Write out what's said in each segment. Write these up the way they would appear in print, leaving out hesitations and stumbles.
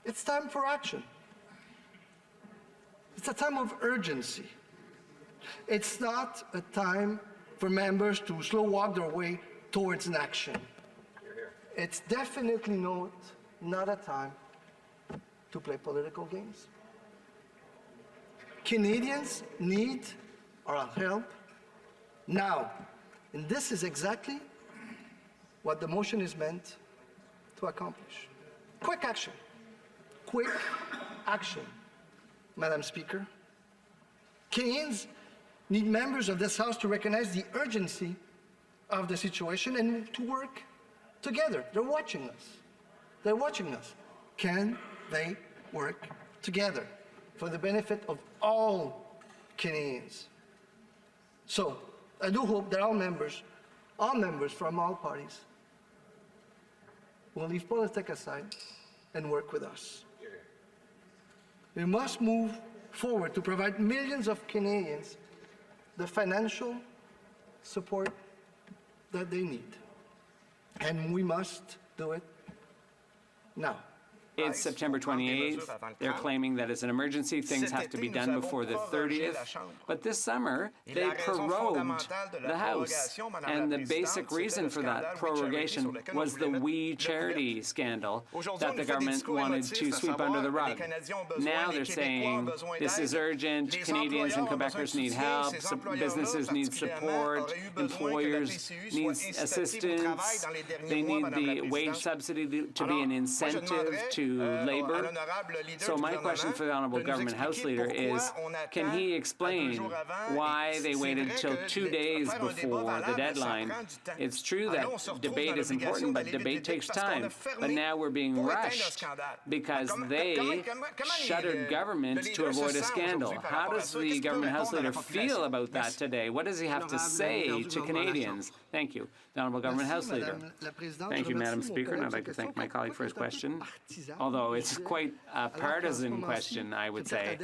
It's time for action. It's a time of urgency. It's not a time for members to slow walk their way towards an action. It's definitely not a time to play political games. Canadians need our help now. And this is exactly what the motion is meant to accomplish. Quick action. Quick action, Madam Speaker. Canadians need members of this House to recognize the urgency of the situation and to work together. They're watching us. They're watching us. Can they work together for the benefit of all Canadians? So, I do hope that all members from all parties will leave politics aside and work with us. We must move forward to provide millions of Canadians the financial support that they need. And we must do it now. It's September 28th. They're claiming that it's an emergency. Things have to be done before the 30th. But this summer, they prorogued the House. And the basic reason for that prorogation was the We Charity scandal that the government wanted to sweep under the rug. Now they're saying this is urgent, Canadians and Quebecers need help, businesses need support, employers need assistance, they need the wage subsidy to be an incentive to labor. So my question for the Honourable Government House Leader is, can he explain why they waited till 2 days before the deadline? It's true that debate is important, but debate takes time. But now we're being rushed because they shuttered government to avoid a scandal. How does the Government House Leader feel about that today? What does he have to say to Canadians? Thank you. The Honourable Government House Leader. Thank you, Madam Speaker, and I'd like to thank my colleague for his question. Although it's quite a partisan question, I would say.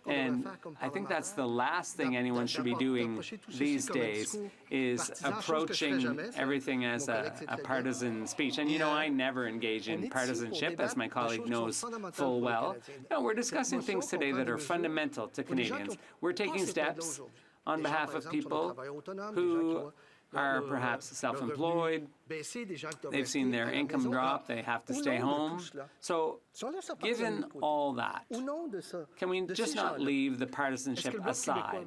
And I think that's the last thing anyone should be doing these days, is approaching everything as a partisan speech. And, you know, I never engage in partisanship, as my colleague knows full well. No, we're discussing things today that are fundamental to Canadians. We're taking steps on behalf of people who are perhaps self-employed, they've seen their income drop, they have to stay home. So, given all that, can we just not leave the partisanship aside?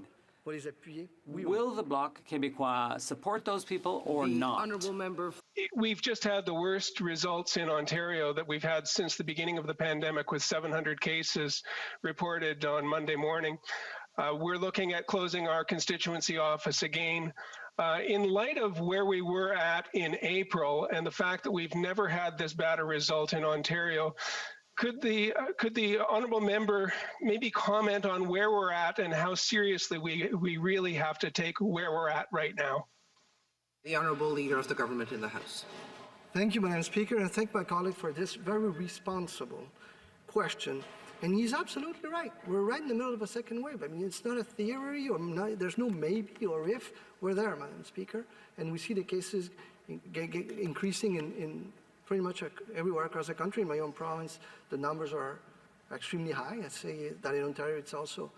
Will the Bloc Québécois support those people or not? We've just had the worst results in Ontario that we've had since the beginning of the pandemic, with 700 cases reported on Monday morning. We're looking at closing our constituency office again. In light of where we were at in April and the fact that we've never had this bad a result in Ontario, could the honourable member maybe comment on where we're at and how seriously we really have to take where we're at right now? The Honourable Leader of the Government in the House. Thank you, Madam Speaker, and thank my colleague for this very responsible question. And he's absolutely right. We're right in the middle of a second wave. I mean, it's not a theory, or there's no maybe or if. We're there, Madam Speaker, and we see the cases increasing in pretty much everywhere across the country. In my own province, the numbers are extremely high. I'd say that in Ontario, it's also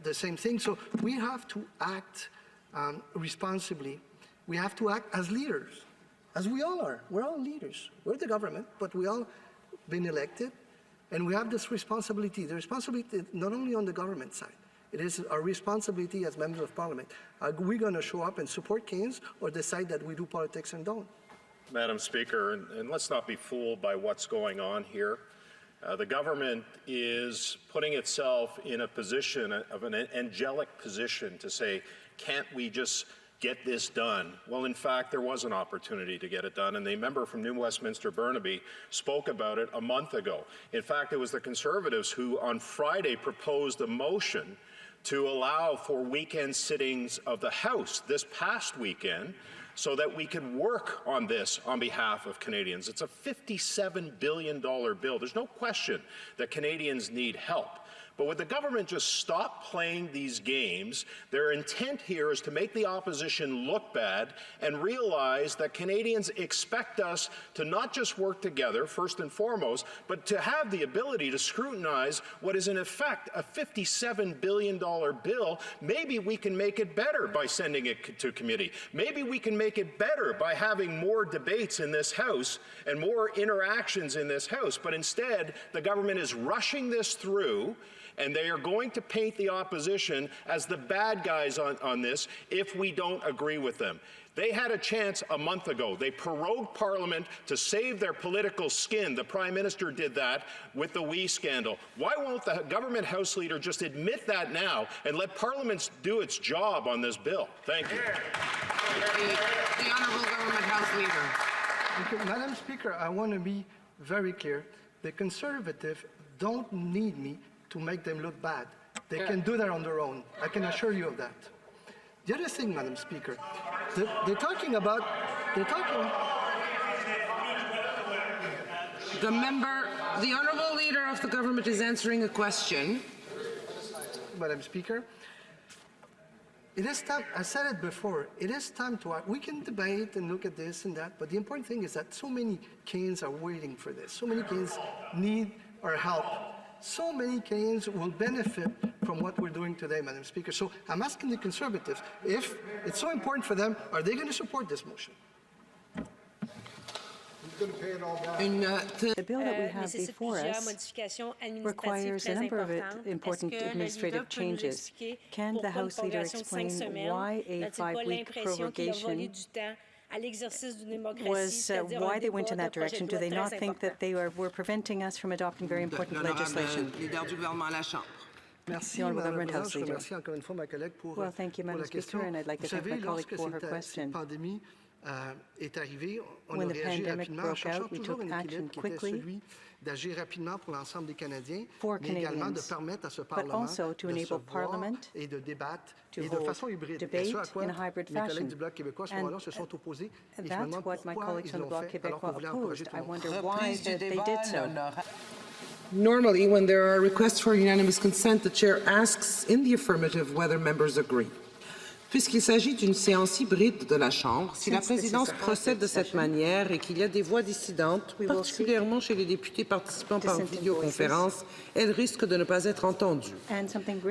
the same thing. So we have to act responsibly. We have to act as leaders, as we all are. We're all leaders. We're the government, but we all been elected. And we have this responsibility. The responsibility not only on the government side, it is our responsibility as members of parliament. Are we going to show up and support Keynes, or decide that we do politics and don't? Madam Speaker, and let's not be fooled by what's going on here. The government is putting itself in a position of an angelic position to say, can't we just get this done? Well, in fact, there was an opportunity to get it done, and the member from New Westminster Burnaby spoke about it a month ago. In fact, it was the Conservatives who on Friday proposed a motion to allow for weekend sittings of the House this past weekend so that we could work on this on behalf of Canadians. It's a $57 billion bill. There's no question that Canadians need help. But would the government just stop playing these games? Their intent here is to make the opposition look bad and realize that Canadians expect us to not just work together, first and foremost, but to have the ability to scrutinize what is in effect a $57 billion bill. Maybe we can make it better by sending it to committee. Maybe we can make it better by having more debates in this House and more interactions in this House. But instead, the government is rushing this through, and they are going to paint the opposition as the bad guys on this if we don't agree with them. They had a chance a month ago. They prorogued Parliament to save their political skin. The Prime Minister did that with the WE scandal. Why won't the government House Leader just admit that now and let Parliament do its job on this bill? Thank you. The Honourable Government House Leader. Okay, Madam Speaker, I want to be very clear. The Conservatives don't need me to make them look bad. They can do that on their own. I can assure you of that. The other thing, Madam Speaker, they're talking about, The member, the Honourable Leader of the Government is answering a question. Madam Speaker, it is time, I said it before, it is time to act. We can debate and look at this and that, but the important thing is that so many Canes are waiting for this. So many Canes need our help. So many Canadians will benefit from what we're doing today, Madam Speaker. So I'm asking the Conservatives, if it's so important for them, are they going to support this motion? The bill that we have before us requires a number of important administrative changes. Can the House Leader explain why a 5-week prorogation was why they went in that direction? Do they not think that they were preventing us from adopting very important legislation? Merci, Honourable Madame Government la House Présidente. Je Leader. remercie encore une fois ma collègue pour, Well, thank you, pour Madam la Speaker, question. and I'd like to Vous thank my savez, colleague lorsque for her cette question. pandémie est arrivée, on When a the réagi pandemic rapidement, en broke cherchant out, we toujours took un action équilibre qui était quickly celui d'agir rapidement pour l'ensemble des Canadiens, for mais également de Canadians, permettre à ce but Parlement also to de se enable voir Parliament et de débattre to et de hold façon hybride. debate Et ce à quoi in a hybrid mes collègues fashion. du Bloc québécois à ce And moment-là se sont opposés. Et je me that's demande what my pourquoi colleagues ils on the l'ont Bloc fait alors qu'on Québécois voulait encourager opposed. tout I le monde. wonder why they did so. Normally, when there are requests for unanimous consent, the Chair asks in the affirmative whether members agree. Puisqu'il s'agit d'une séance hybride de la Chambre, si la présidence procède de cette manière et qu'il y a des voix dissidentes, particulièrement chez les députés participant par vidéoconférence, elles risquent de ne pas être entendues.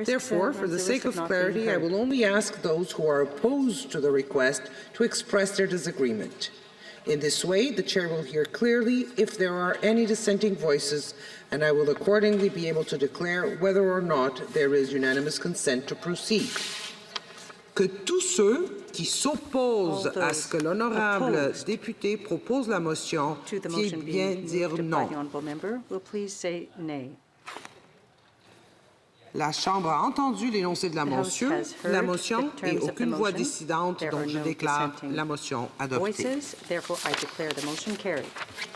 Therefore, for the sake of clarity, I will only ask those who are opposed to the request to express their disagreement. In this way, the Chair will hear clearly if there are any dissenting voices, and I will accordingly be able to declare whether or not there is unanimous consent to proceed. Que tous ceux qui s'opposent à ce que l'honorable député propose la motion veuillent bien dire non. La Chambre a entendu l'énoncé de la motion et aucune voix dissidente, donc je déclare la motion adoptée.